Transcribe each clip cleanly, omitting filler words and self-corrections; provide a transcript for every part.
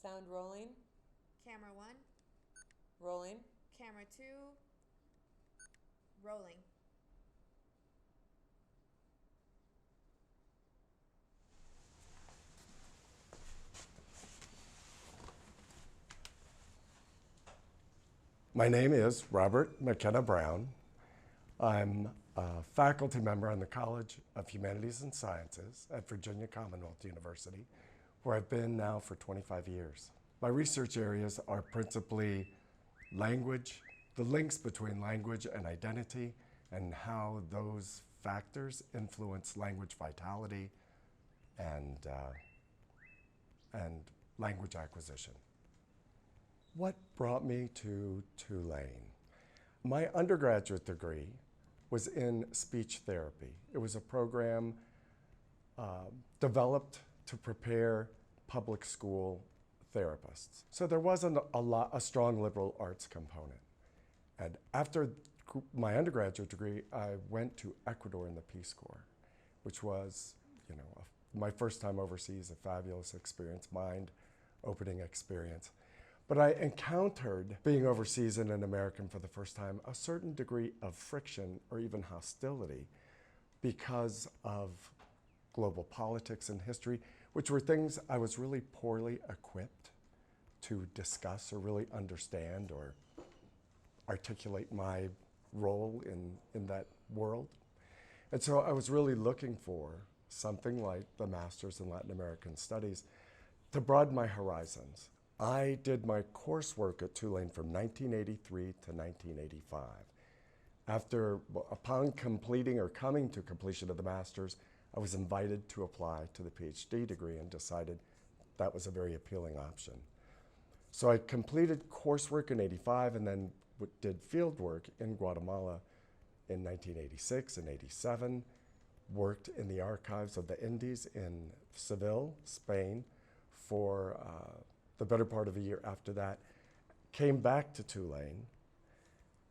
Sound rolling. Camera 1. Rolling. Camera 2. Rolling. My name is Robert McKenna Brown. I'm a faculty member on the College of Humanities and Sciences at Virginia Commonwealth University, where I've been now for 25 years. My research areas are principally language, the links between language and identity, and how those factors influence language vitality and language acquisition. What brought me to Tulane? My undergraduate degree was in speech therapy. It was a program developed to prepare public school therapists. So there wasn't a strong liberal arts component. And after my undergraduate degree, I went to Ecuador in the Peace Corps, which was, my first time overseas, a fabulous experience, mind-opening experience. But I encountered, being overseas and an American for the first time, a certain degree of friction or even hostility because of global politics and history, which were things I was really poorly equipped to discuss or really understand or articulate my role in that world. And so I was really looking for something like the Master's in Latin American Studies to broaden my horizons. I did my coursework at Tulane from 1983 to 1985. Upon completing or coming to completion of the master's, I was invited to apply to the PhD degree and decided that was a very appealing option. So I completed coursework in 85 and then did field work in Guatemala in 1986 and 87, worked in the archives of the Indies in Seville, Spain, for the better part of a year after that, came back to Tulane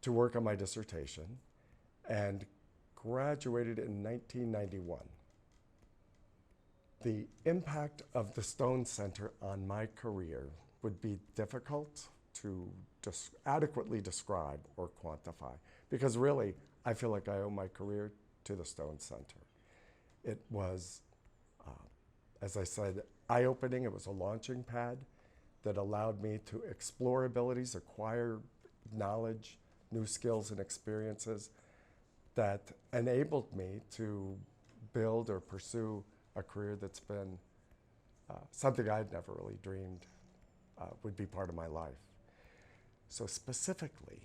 to work on my dissertation and graduated in 1991. The impact of the Stone Center on my career would be difficult to adequately describe or quantify, because really, I feel like I owe my career to the Stone Center. It was, as I said, eye-opening. It was a launching pad that allowed me to explore abilities, acquire knowledge, new skills and experiences that enabled me to build or pursue a career that's been something I'd never really dreamed would be part of my life. So specifically,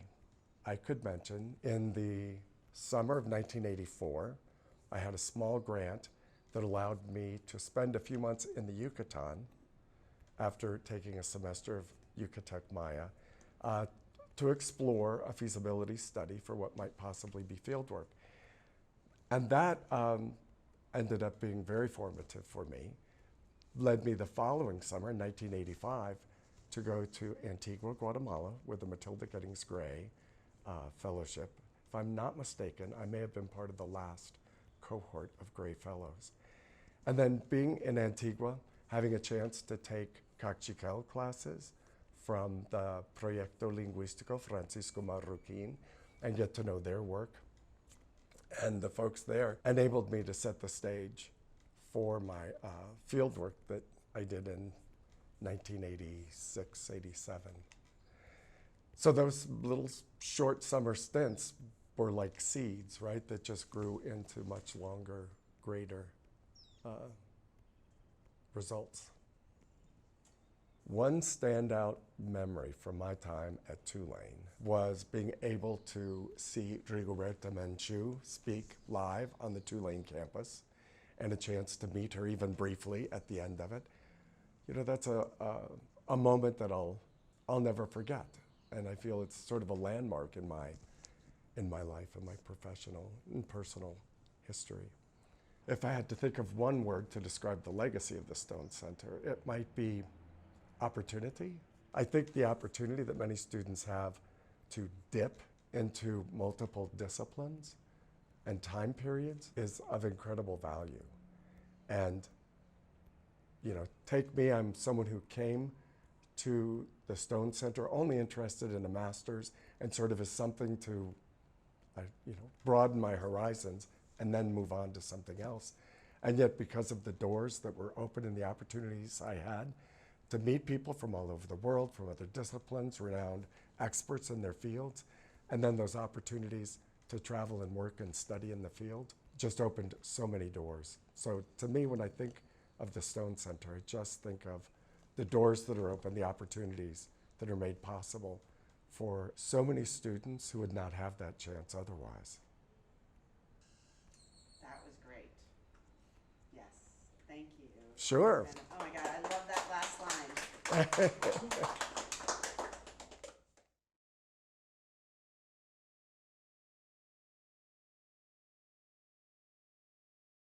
I could mention in the summer of 1984, I had a small grant that allowed me to spend a few months in the Yucatan after taking a semester of Yucatec Maya, to explore a feasibility study for what might possibly be fieldwork. And that ended up being very formative for me, led me the following summer, in 1985, to go to Antigua, Guatemala, with the Matilda Giddings Gray Fellowship. If I'm not mistaken, I may have been part of the last cohort of Gray Fellows. And then being in Antigua, having a chance to take Kaqchikel classes from the Proyecto Lingüístico Francisco Marroquín and get to know their work. And the folks there enabled me to set the stage for my field work that I did in 1986, 87. So those little short summer stints were like seeds, right, that just grew into much longer, greater results. One standout memory from my time at Tulane was being able to see Rigoberta Menchú speak live on the Tulane campus and a chance to meet her even briefly at the end of it. That's a moment that I'll never forget. And I feel it's sort of a landmark in my life and my professional and personal history. If I had to think of one word to describe the legacy of the Stone Center, it might be opportunity. I think the opportunity that many students have to dip into multiple disciplines and time periods is of incredible value. And, take me, I'm someone who came to the Stone Center only interested in a master's and sort of as something to broaden my horizons and then move on to something else. And yet, because of the doors that were open and the opportunities I had to meet people from all over the world, from other disciplines, renowned experts in their fields, and then those opportunities to travel and work and study in the field, just opened so many doors. So to me, when I think of the Stone Center, I just think of the doors that are open, the opportunities that are made possible for so many students who would not have that chance otherwise. That was great. Yes, thank you. Sure. Oh my God, I love that last line.